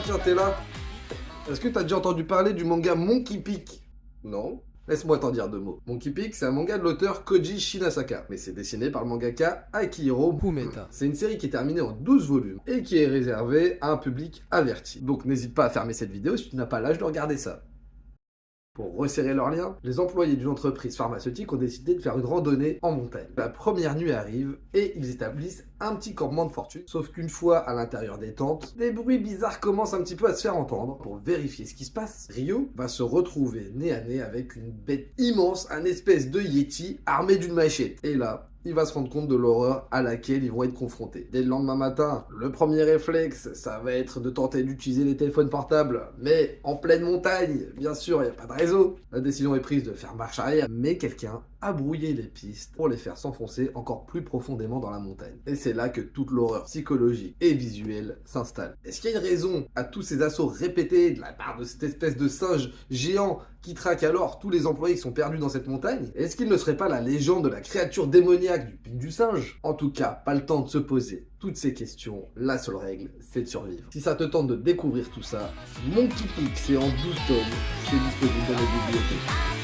tiens, t'es là. Est-ce que t'as déjà entendu parler du manga Monkey Peak? Non? Laisse-moi t'en dire deux mots. Monkey Peak, c'est un manga de l'auteur Koji Shinasaka, mais c'est dessiné par le mangaka Akihiro Fumeta. C'est une série qui est terminée en 12 volumes et qui est réservée à un public averti. Donc n'hésite pas à fermer cette vidéo si tu n'as pas l'âge de regarder ça. Pour resserrer leurs liens, les employés d'une entreprise pharmaceutique ont décidé de faire une randonnée en montagne. La première nuit arrive et ils établissent un petit campement de fortune. Sauf qu'une fois à l'intérieur des tentes, des bruits bizarres commencent un petit peu à se faire entendre. Pour vérifier ce qui se passe, Ryo va se retrouver nez à nez avec une bête immense, un espèce de yeti armé d'une machette. Et là, il va se rendre compte de l'horreur à laquelle ils vont être confrontés. Dès le lendemain matin, le premier réflexe, ça va être de tenter d'utiliser les téléphones portables, mais en pleine montagne, bien sûr, il n'y a pas de réseau. La décision est prise de faire marche arrière, mais quelqu'un a brouillé les pistes pour les faire s'enfoncer encore plus profondément dans la montagne. Et c'est là que toute l'horreur psychologique et visuelle s'installe. Est-ce qu'il y a une raison à tous ces assauts répétés de la part de cette espèce de singe géant qui traque alors tous les employés qui sont perdus dans cette montagne? Est-ce qu'il ne serait pas la légende de la créature démoniaque du pic du singe? En tout cas, pas le temps de se poser toutes ces questions. La seule règle, c'est de survivre. Si ça te tente de découvrir tout ça, Monkey Peak, c'est en 12 tomes, c'est disponible dans les bibliothèques.